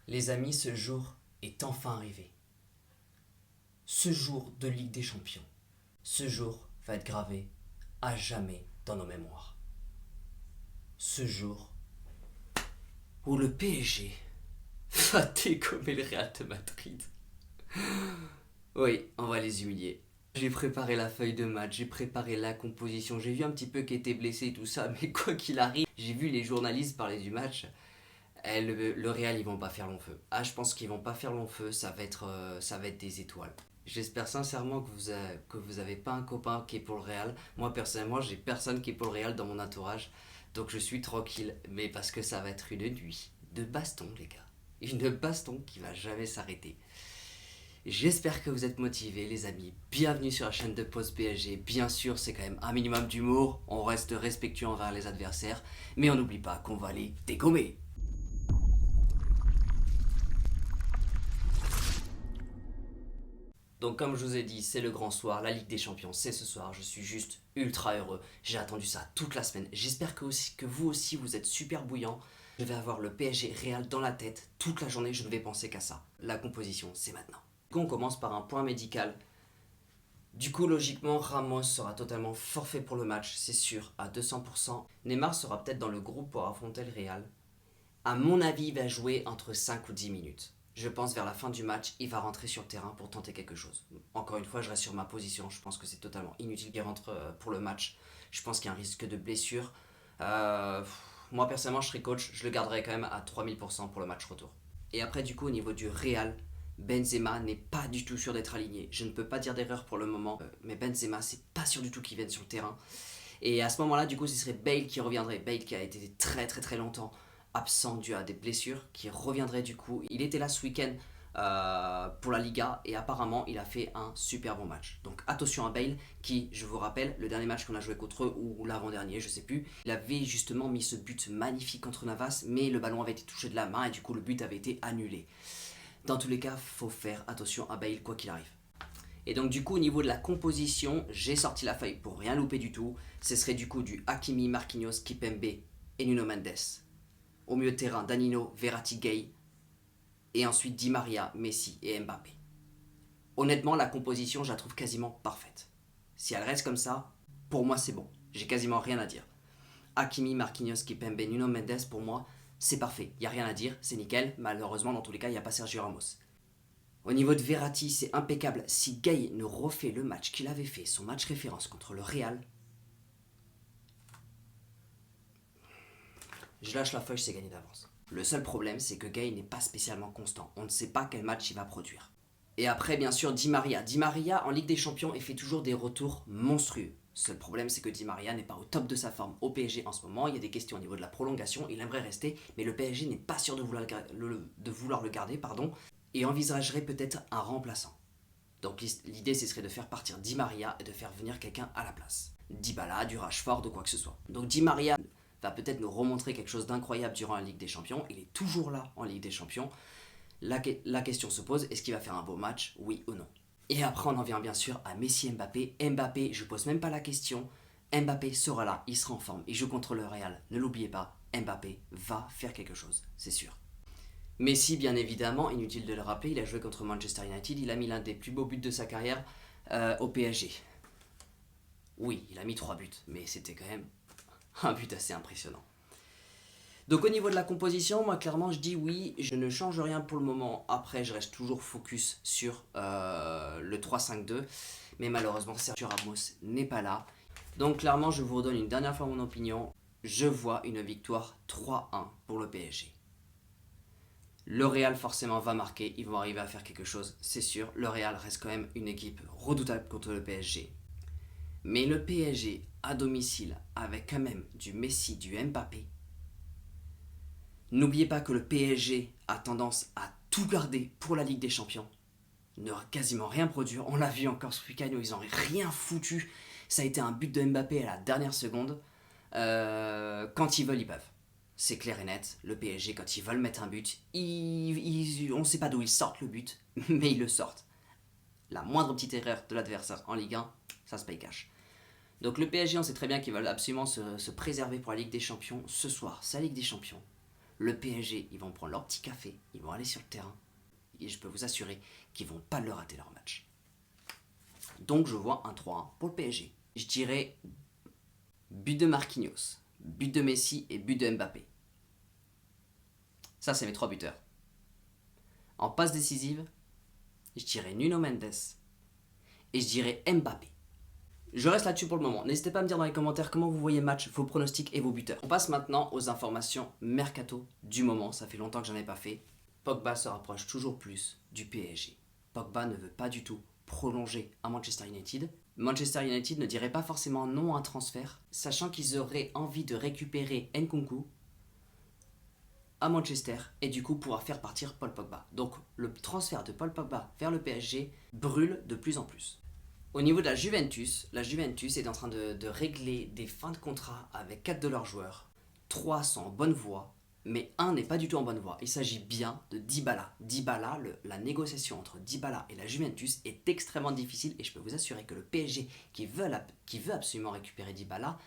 Les amis, ce jour est enfin arrivé. Ce jour de Ligue des Champions. Ce jour va être gravé à jamais dans nos mémoires. Ce jour où le PSG va dégommer le Real de Madrid. Oui, on va les humilier. J'ai préparé la feuille de match, j'ai préparé la composition, j'ai vu un petit peu qui était blessé et tout ça, mais quoi qu'il arrive, j'ai vu les journalistes parler du match. Le Real, ils vont pas faire long feu. Ah, je pense qu'ils vont pas faire long feu, ça va être des étoiles. J'espère sincèrement que vous avez pas un copain qui est pour le Real. Moi, personnellement, j'ai personne qui est pour le Real dans mon entourage. Donc je suis tranquille, mais parce que ça va être une nuit de baston, les gars. Une baston qui va jamais s'arrêter. J'espère que vous êtes motivés, les amis. Bienvenue sur la chaîne de Pause PSG. Bien sûr, c'est quand même un minimum d'humour. On reste respectueux envers les adversaires. Mais on n'oublie pas qu'on va les dégommer. Donc comme je vous ai dit, c'est le grand soir, la Ligue des Champions, c'est ce soir. Je suis juste ultra heureux. J'ai attendu ça toute la semaine. J'espère que vous aussi, vous êtes super bouillant. Je vais avoir le PSG Real dans la tête toute la journée. Je ne vais penser qu'à ça. La composition, c'est maintenant. On commence par un point médical. Du coup, logiquement, Ramos sera totalement forfait pour le match, c'est sûr, à 200%. Neymar sera peut-être dans le groupe pour affronter le Real. À mon avis, il va jouer entre 5 ou 10 minutes. Je pense vers la fin du match, il va rentrer sur le terrain pour tenter quelque chose. Encore une fois, je reste sur ma position. Je pense que c'est totalement inutile qu'il rentre pour le match. Je pense qu'il y a un risque de blessure. Euh, Moi, personnellement, je serais coach. Je le garderai quand même à 3000% pour le match retour. Et après, du coup, au niveau du Real, Benzema n'est pas du tout sûr d'être aligné. Je ne peux pas dire d'erreur pour le moment, mais Benzema, c'est pas sûr du tout qu'il vienne sur le terrain. Et à ce moment-là, du coup, ce serait Bale qui reviendrait. Bale qui a été très très très longtemps absent dû à des blessures, qui reviendrait du coup. Il était là ce week-end pour la Liga et apparemment il a fait un super bon match. Donc attention à Bale qui, je vous rappelle, le dernier match qu'on a joué contre eux ou l'avant-dernier, je sais plus, il avait justement mis ce but magnifique contre Navas, mais le ballon avait été touché de la main et du coup le but avait été annulé. Dans tous les cas, faut faire attention à Bale quoi qu'il arrive. Et donc du coup au niveau de la composition, j'ai sorti la feuille pour rien louper du tout. Ce serait du coup du Hakimi, Marquinhos, Kipembe et Nuno Mendes. Au milieu de terrain, Danilo, Verratti, Gay. Et ensuite Di Maria, Messi et Mbappé. Honnêtement, la composition, je la trouve quasiment parfaite. Si elle reste comme ça, pour moi c'est bon. J'ai quasiment rien à dire. Hakimi, Marquinhos, Kipembe, Nuno Mendes, pour moi, c'est parfait. Il n'y a rien à dire, c'est nickel. Malheureusement, dans tous les cas, il n'y a pas Sergio Ramos. Au niveau de Verratti, c'est impeccable. Si Gay ne refait le match qu'il avait fait, son match référence contre le Real, je lâche la feuille, c'est gagné d'avance. Le seul problème, c'est que Gay n'est pas spécialement constant. On ne sait pas quel match il va produire. Et après, bien sûr, Di Maria. Di Maria, en Ligue des Champions, il fait toujours des retours monstrueux. Seul problème, c'est que Di Maria n'est pas au top de sa forme au PSG en ce moment. Il y a des questions au niveau de la prolongation. Il aimerait rester, mais le PSG n'est pas sûr de vouloir le garder, et envisagerait peut-être un remplaçant. Donc l'idée, ce serait de faire partir Di Maria et de faire venir quelqu'un à la place. Dybala, du Rashford ou quoi que ce soit. Donc Di Maria va peut-être nous remontrer quelque chose d'incroyable durant la Ligue des Champions. Il est toujours là en Ligue des Champions. La question se pose, est-ce qu'il va faire un beau match, oui ou non? Et après, on en vient bien sûr à Messi Mbappé. Mbappé, je ne pose même pas la question. Mbappé sera là, il sera en forme, il joue contre le Real. Ne l'oubliez pas, Mbappé va faire quelque chose, c'est sûr. Messi, bien évidemment, inutile de le rappeler, il a joué contre Manchester United, il a mis l'un des plus beaux buts de sa carrière au PSG. Oui, il a mis 3 buts, mais c'était quand même un but assez impressionnant. Donc au niveau de la composition, moi clairement je dis oui, je ne change rien pour le moment. Après je reste toujours focus sur le 3-5-2. Mais malheureusement Sergio Ramos n'est pas là. Donc clairement je vous redonne une dernière fois mon opinion. Je vois une victoire 3-1 pour le PSG. Le Real forcément va marquer, ils vont arriver à faire quelque chose, c'est sûr. Le Real reste quand même une équipe redoutable contre le PSG. Mais le PSG à domicile avec quand même du Messi, du Mbappé. N'oubliez pas que le PSG a tendance à tout garder pour la Ligue des Champions. Ne quasiment rien produire. On l'a vu encore ce week-end où ils n'ont rien foutu. Ça a été un but de Mbappé à la dernière seconde. Quand ils veulent, ils peuvent. C'est clair et net. Le PSG, quand ils veulent mettre un but, on ne sait pas d'où ils sortent le but, mais ils le sortent. La moindre petite erreur de l'adversaire en Ligue 1, ça se paye cash. Donc le PSG, on sait très bien qu'ils veulent absolument se préserver pour la Ligue des Champions ce soir. C'est la Ligue des Champions. Le PSG, ils vont prendre leur petit café, ils vont aller sur le terrain. Et je peux vous assurer qu'ils vont pas le rater leur match. Donc je vois un 3-1 pour le PSG. Je dirais but de Marquinhos, but de Messi et but de Mbappé. Ça, c'est mes 3 buteurs. En passe décisive, je dirais Nuno Mendes et je dirais Mbappé. Je reste là-dessus pour le moment. N'hésitez pas à me dire dans les commentaires comment vous voyez le match, vos pronostics et vos buteurs. On passe maintenant aux informations mercato du moment. Ça fait longtemps que j'en ai pas fait. Pogba se rapproche toujours plus du PSG. Pogba ne veut pas du tout prolonger à Manchester United. Manchester United ne dirait pas forcément non à un transfert, sachant qu'ils auraient envie de récupérer Nkunku à Manchester et du coup pouvoir faire partir Paul Pogba. Donc le transfert de Paul Pogba vers le PSG brûle de plus en plus. Au niveau de la Juventus est en train de régler des fins de contrat avec 4 de leurs joueurs. 3 sont en bonne voie, mais un n'est pas du tout en bonne voie. Il s'agit bien de Dybala. Dybala, la négociation entre Dybala et la Juventus est extrêmement difficile et je peux vous assurer que le PSG qui veut absolument récupérer Dybala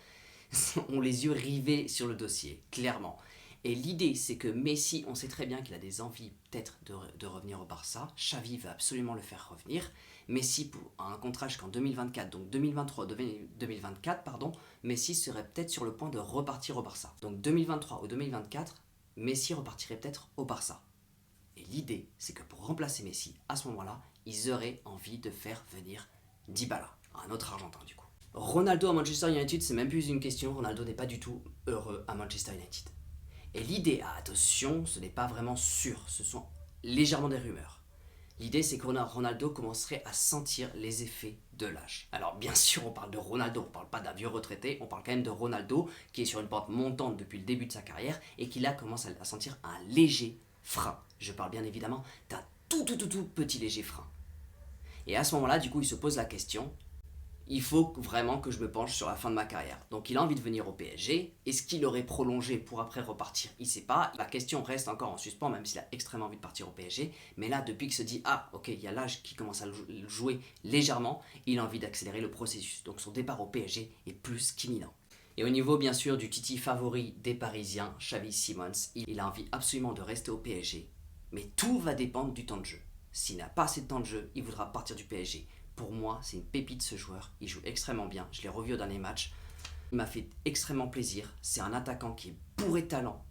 ont les yeux rivés sur le dossier, clairement. Et l'idée, c'est que Messi, on sait très bien qu'il a des envies peut-être de revenir au Barça. Xavi veut absolument le faire revenir. Messi a un contrat jusqu'en 2024, donc 2023-2024, pardon, Messi serait peut-être sur le point de repartir au Barça. Donc 2023 ou 2024, Messi repartirait peut-être au Barça. Et l'idée, c'est que pour remplacer Messi, à ce moment-là, ils auraient envie de faire venir Dybala, un autre Argentin du coup. Ronaldo à Manchester United, c'est même plus une question. Ronaldo n'est pas du tout heureux à Manchester United. Et l'idée, attention, ce n'est pas vraiment sûr, ce sont légèrement des rumeurs. L'idée, c'est que Ronaldo commencerait à sentir les effets de l'âge. Alors bien sûr, on parle de Ronaldo, on ne parle pas d'un vieux retraité, on parle quand même de Ronaldo qui est sur une pente montante depuis le début de sa carrière et qui là commence à sentir un léger frein. Je parle bien évidemment d'un tout petit léger frein. Et à ce moment-là, du coup, il se pose la question, il faut vraiment que je me penche sur la fin de ma carrière. Donc il a envie de venir au PSG. Est-ce qu'il aurait prolongé pour après repartir? Il ne sait pas. La question reste encore en suspens, même s'il a extrêmement envie de partir au PSG. Mais là, depuis qu'il se dit, ah ok, il y a l'âge qui commence à jouer légèrement, il a envie d'accélérer le processus. Donc son départ au PSG est plus qu'imminent. Et au niveau bien sûr du titi favori des Parisiens, Xavi Simons, il a envie absolument de rester au PSG. Mais tout va dépendre du temps de jeu. S'il n'a pas assez de temps de jeu, il voudra partir du PSG. Pour moi, c'est une pépite ce joueur. Il joue extrêmement bien. Je l'ai revu au dernier match. Il m'a fait extrêmement plaisir. C'est un attaquant qui est bourré de talent,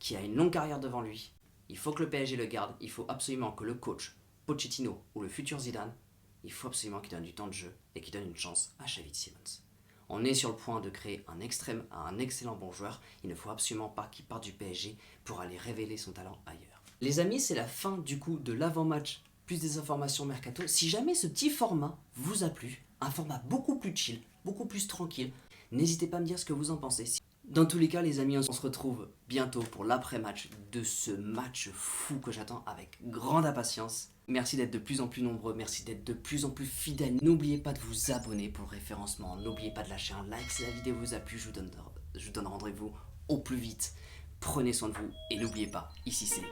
qui a une longue carrière devant lui. Il faut que le PSG le garde. Il faut absolument que le coach Pochettino ou le futur Zidane, il faut absolument qu'il donne du temps de jeu et qu'il donne une chance à Xavi Simons. On est sur le point de créer un excellent bon joueur. Il ne faut absolument pas qu'il parte du PSG pour aller révéler son talent ailleurs. Les amis, c'est la fin du coup de l'avant-match plus des informations mercato. Si jamais ce petit format vous a plu, un format beaucoup plus chill, beaucoup plus tranquille, n'hésitez pas à me dire ce que vous en pensez. Dans tous les cas, les amis, on se retrouve bientôt pour l'après-match de ce match fou que j'attends avec grande impatience. Merci d'être de plus en plus nombreux, merci d'être de plus en plus fidèles. N'oubliez pas de vous abonner pour le référencement, n'oubliez pas de lâcher un like si la vidéo vous a plu, je vous donne rendez-vous au plus vite. Prenez soin de vous et n'oubliez pas, ici c'est